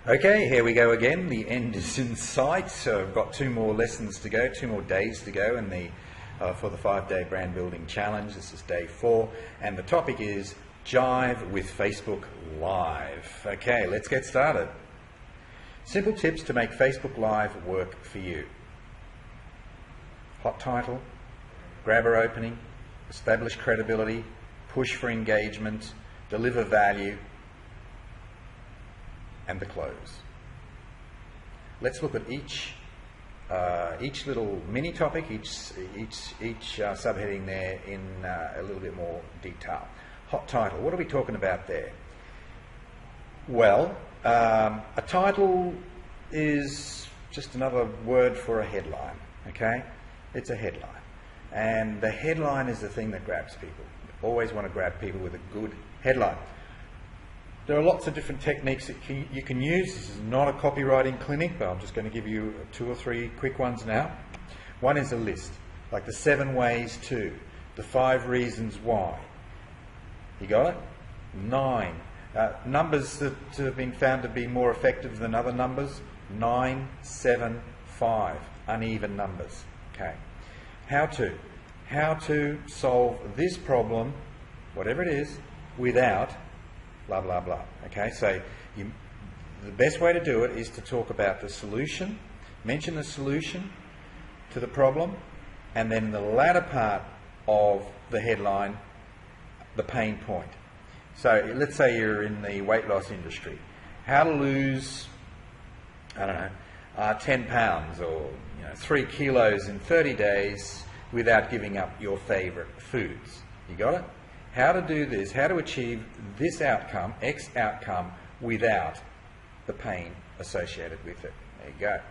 Okay, here we go again. The end is in sight. So I've got 2 more lessons to go, 2 more days to go for the 5-day brand building challenge. This is day 4, and the topic is Jive with Facebook Live. Okay, let's get started. Simple tips to make Facebook Live work for you. Hot title, grabber opening, establish credibility, push for engagement, deliver value, and the close. Let's look at each little mini topic, each subheading there in a little bit more detail. Hot title. What are we talking about there? Well, a title is just another word for a headline. Okay, it's a headline, and the headline is the thing that grabs people. You always want to grab people with a good headline. There are lots of different techniques that you can use. This is not a copywriting clinic, but I'm just going to give you 2 or 3 quick ones now. One is a list, like the 7 ways to, the 5 reasons why. You got it? 9. Numbers that have been found to be more effective than other numbers. 9, 7, 5. Uneven numbers. Okay. How to solve this problem, whatever it is, without blah, blah, blah. Okay, so the best way to do it is to talk about the solution, mention the solution to the problem, and then the latter part of the headline, the pain point. So let's say you're in the weight loss industry. How to lose, 10 pounds or 3 kilos in 30 days without giving up your favorite foods. You got it? How to do this, how to achieve this outcome, X outcome, without the pain associated with it. There you go.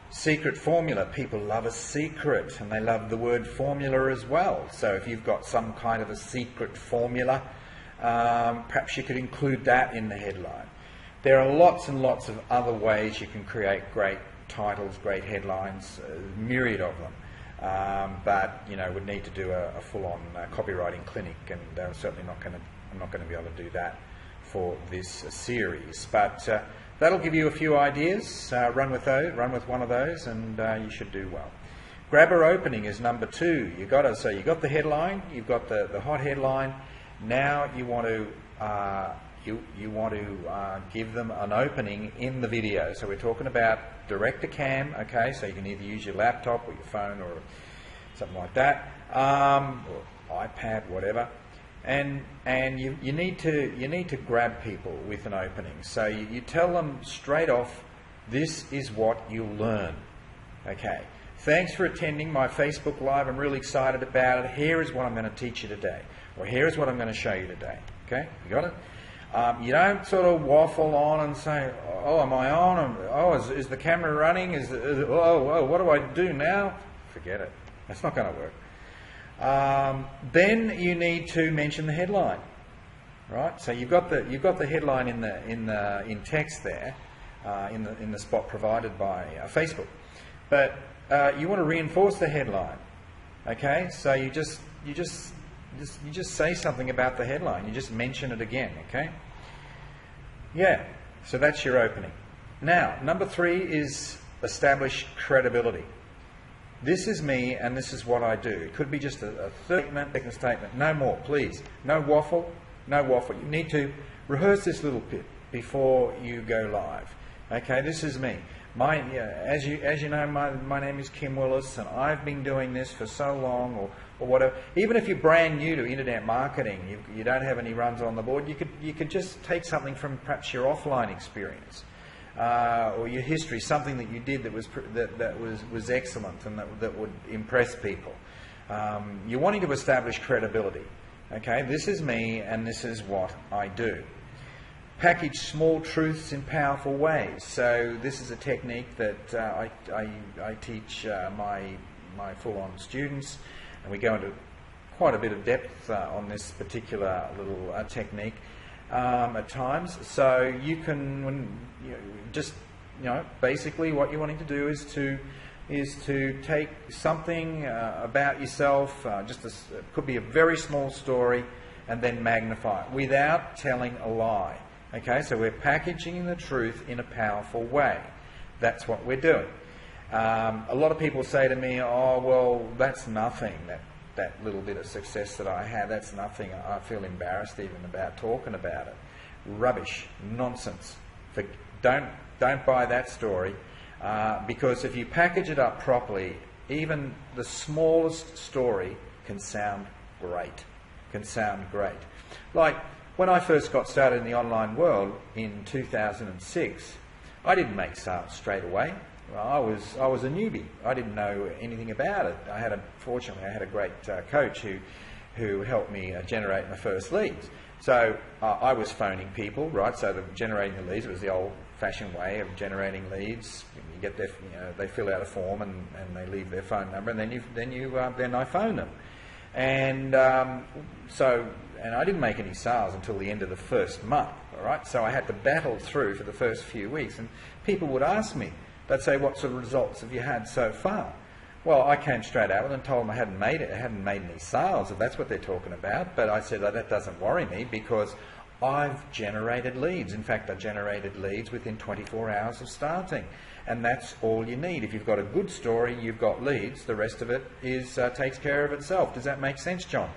Secret formula. People love a secret, and they love the word formula as well. So if you've got some kind of a secret formula, perhaps you could include that in the headline. There are lots and lots of other ways you can create great titles, great headlines, a myriad of them. But would need to do a full-on copywriting clinic, and I'm certainly not going to be able to do that for this series. But that'll give you a few ideas. Run with one of those, and you should do well. Grabber opening is number 2. You got the headline, you've got the hot headline. Now you want to give them an opening in the video. So we're talking about direct to cam, okay, so you can either use your laptop or your phone or something like that, or iPad, whatever, and you need to grab people with an opening. So you tell them straight off, this is what you'll learn. Okay, thanks for attending my Facebook Live. I'm really excited about it. Here is what I'm going to teach you today, or here is what I'm going to show you today. Okay, you got it? You don't sort of waffle on and say, oh, am I on? Oh, is the camera running? What do I do now? Forget it. That's not going to work. Then you need to mention the headline, right? So you've got the headline in text there, in the spot provided by Facebook, but you want to reinforce the headline. Okay, so you just say something about the headline. You just mention it again, okay? Yeah, so that's your opening. Now, number 3 is establish credibility. This is me, and this is what I do. It could be just a second statement. No more, please. No waffle. No waffle. You need to rehearse this little bit before you go live. Okay, this is me. As you know, my name is Kim Willis, and I've been doing this for so long, or whatever. Even if you're brand new to internet marketing, you don't have any runs on the board, you could just take something from perhaps your offline experience, or your history, something that you did that was excellent and that would impress people. You're wanting to establish credibility. Okay, this is me, and this is what I do. Package small truths in powerful ways. So this is a technique that I teach my full-on students, and we go into quite a bit of depth on this particular little technique at times. So you can basically what you're wanting to do is to take something about yourself, it could be a very small story, and then magnify it without telling a lie. Okay, so we're packaging the truth in a powerful way. That's what we're doing. A lot of people say to me, oh, well, that's nothing, that little bit of success that I had, that's nothing. I feel embarrassed even about talking about it. Rubbish, nonsense. Don't buy that story, because if you package it up properly, even the smallest story can sound great. Like when I first got started in the online world in 2006, I didn't make sales straight away. Well, I was a newbie. I didn't know anything about it. Fortunately, I had a great coach who helped me generate my first leads. So I was phoning people, right? So generating the leads, it was the old-fashioned way of generating leads. You get their, they fill out a form and they leave their phone number, and then I phone them. And and I didn't make any sales until the end of the first month. All right, so I had to battle through for the first few weeks, and people would ask me. They'd say, what sort of results have you had so far? Well, I came straight out with them and told them I hadn't made any sales, if that's what they're talking about. But I said, oh, that doesn't worry me, because I've generated leads. In fact, I generated leads within 24 hours of starting. And that's all you need. If you've got a good story, you've got leads. The rest of it takes care of itself. Does that make sense, John?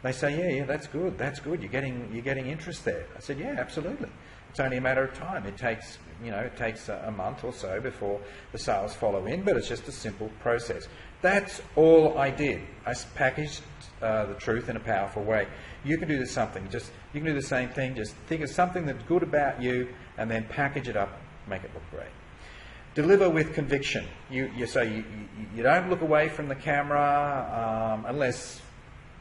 They say, yeah, that's good. You're getting interest there. I said, yeah, absolutely. It's only a matter of time. It takes a month or so before the sales follow in, but it's just a simple process. That's all I did. I packaged the truth in a powerful way. You can do the same thing. Just think of something that's good about you, and then package it up, make it look great. Deliver with conviction. You don't look away from the camera unless,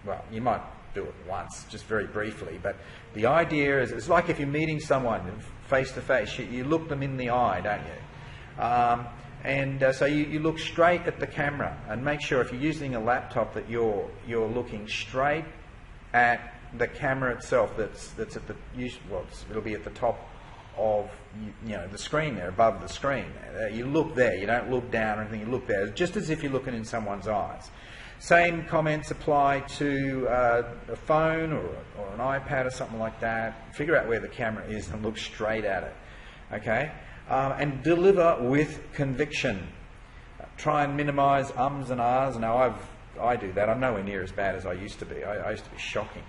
well, you might do it once, just very briefly, but the idea is, it's like if you're meeting someone face to face, you look them in the eye, don't you? So you look straight at the camera, and make sure if you're using a laptop that you're looking straight at the camera itself. That's at the, well, it'll be at the top of the screen there, above the screen. You look there. You don't look down or anything. You look there, just as if you're looking in someone's eyes. Same comments apply to a phone or an iPad or something like that. Figure out where the camera is and look straight at it. Okay, and deliver with conviction. Try and minimise ums and ahs. Now I do that. I'm nowhere near as bad as I used to be. I used to be shocking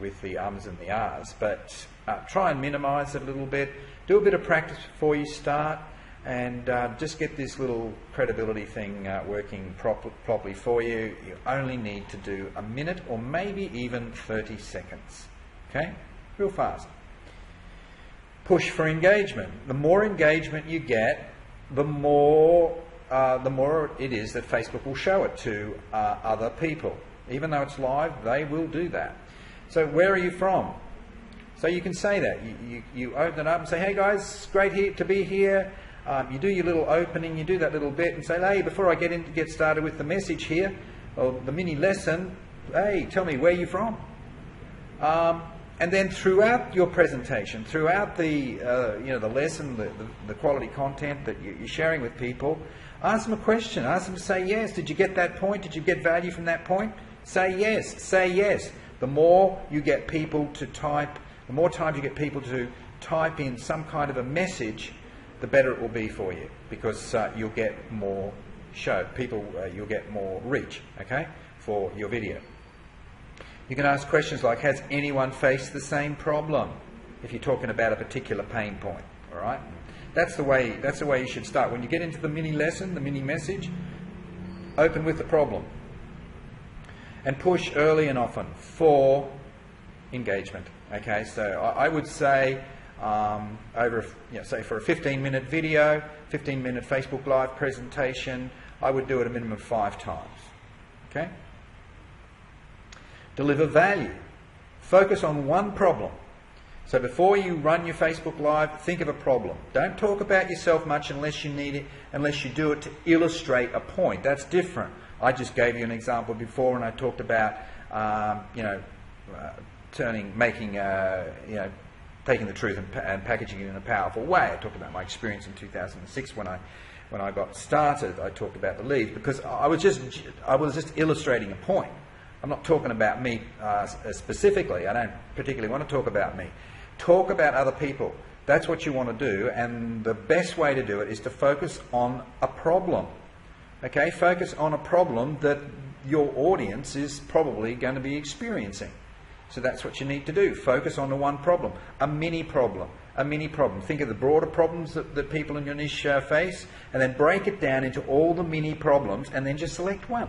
with the ums and the ahs. But try and minimise it a little bit. Do a bit of practice before you start. And just get this little credibility thing working properly for you. You only need to do a minute or maybe even 30 seconds. Okay? Real fast. Push for engagement. The more engagement you get, the more it is that Facebook will show it to other people. Even though it's live, they will do that. So where are you from? So you can say that. You open it up and say, hey guys, great to be here. You do your little opening, you do that little bit and say, hey, before I get started with the message here, or the mini lesson, hey, tell me where you're from. And then throughout your presentation, throughout the the lesson, the quality content that you're sharing with people, ask them a question. Ask them to say yes. Did you get that point? Did you get value from that point? Say yes. Say yes. The more you get people to type, the more times you get people to type in some kind of a message, the better it will be for you, because you'll get more you'll get more reach, okay, for your video. You can ask questions like, has anyone faced the same problem? If you're talking about a particular pain point, all right? That's the way you should start. When you get into the mini lesson, the mini message, open with the problem. And push early and often for engagement, okay? So I would say, say for a 15-minute video, 15-minute Facebook Live presentation, I would do it a minimum of 5 times. Okay? Deliver value. Focus on one problem. So before you run your Facebook Live, think of a problem. Don't talk about yourself much unless you need it, unless you do it to illustrate a point. That's different. I just gave you an example before, and I talked about taking the truth and packaging it in a powerful way. I talked about my experience in 2006 when I got started. I talked about the leads because I was just illustrating a point. I'm not talking about me specifically. I don't particularly want to talk about me. Talk about other people. That's what you want to do, and the best way to do it is to focus on a problem. Okay, focus on a problem that your audience is probably going to be experiencing. So that's what you need to do. Focus on the one problem, a mini problem. A mini problem. Think of the broader problems that people in your niche face, and then break it down into all the mini problems, and then just select one.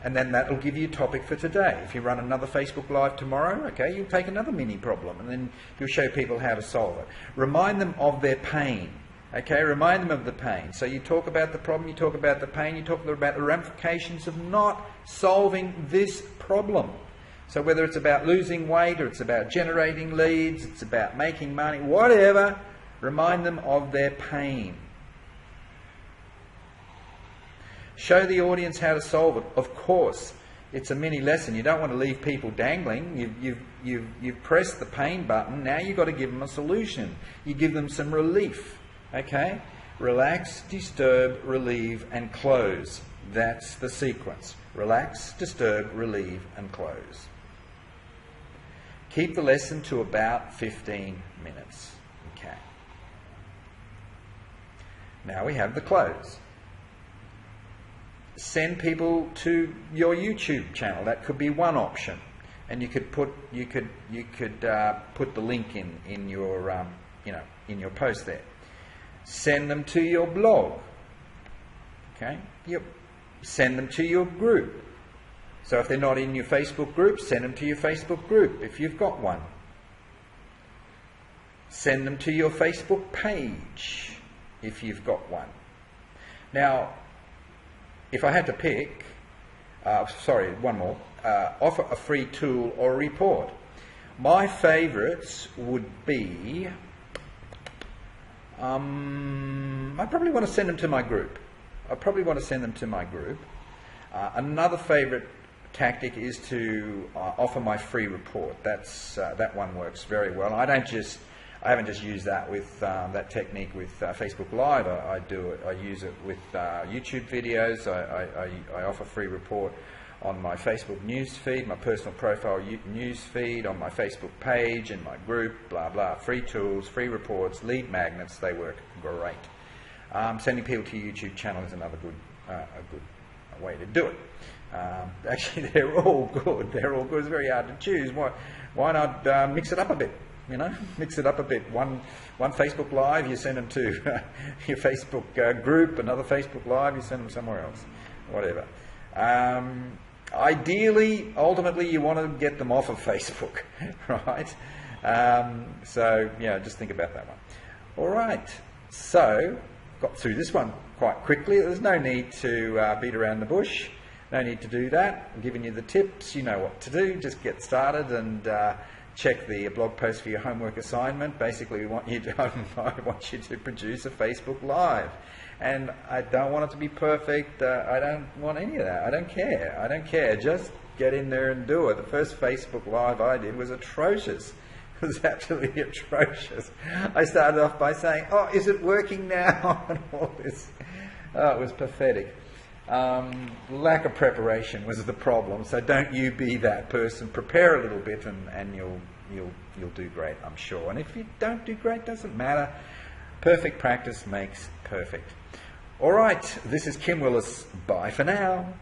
And then that will give you a topic for today. If you run another Facebook Live tomorrow, okay, you'll take another mini problem, and then you'll show people how to solve it. Remind them of their pain. Okay, remind them of the pain. So you talk about the problem, you talk about the pain, you talk about the ramifications of not solving this problem. So whether it's about losing weight, or it's about generating leads, it's about making money, whatever, remind them of their pain. Show the audience how to solve it. Of course, it's a mini lesson. You don't want to leave people dangling. You've pressed the pain button. Now you've got to give them a solution. You give them some relief. Okay? Relax, disturb, relieve, and close. That's the sequence. Relax, disturb, relieve, and close. Keep the lesson to about 15 minutes. Okay. Now we have the close. Send people to your YouTube channel. That could be one option, and you could put the link in your in your post there. Send them to your blog. Okay. Yep. Send them to your group. So if they're not in your Facebook group, send them to your Facebook group if you've got one. Send them to your Facebook page if you've got one. Now, if I had to pick, one more, offer a free tool or a report. My favourites would be, I probably want to send them to my group. Another favourite tactic is to offer my free report. That one works very well. I haven't just used that with that technique with Facebook Live. I use it with YouTube videos. I offer free report on my Facebook news feed, my personal profile news feed, on my Facebook page, in my group, blah blah. Free tools, free reports, lead magnets. They work great. Sending people to your YouTube channel is another good way to do it. Actually, they're all good. It's very hard to choose. Why not mix it up a bit? You know, mix it up a bit. One Facebook Live, you send them to your Facebook group. Another Facebook Live, you send them somewhere else. Whatever. Ideally, ultimately, you want to get them off of Facebook, right? So, yeah, just think about that one. All right. So, got through this one quite quickly. There's no need to beat around the bush. No need to do that. I'm giving you the tips. You know what to do. Just get started and check the blog post for your homework assignment. Basically, I want you to produce a Facebook Live. And I don't want it to be perfect. I don't want any of that. I don't care. Just get in there and do it. The first Facebook Live I did was atrocious. It was absolutely atrocious. I started off by saying, "Oh, is it working now?" and all this. Oh, it was pathetic. Lack of preparation was the problem. So don't you be that person. Prepare a little bit, and you'll do great, I'm sure. And if you don't do great, doesn't matter. Perfect practice makes perfect. All right, this is Kim Willis. Bye for now.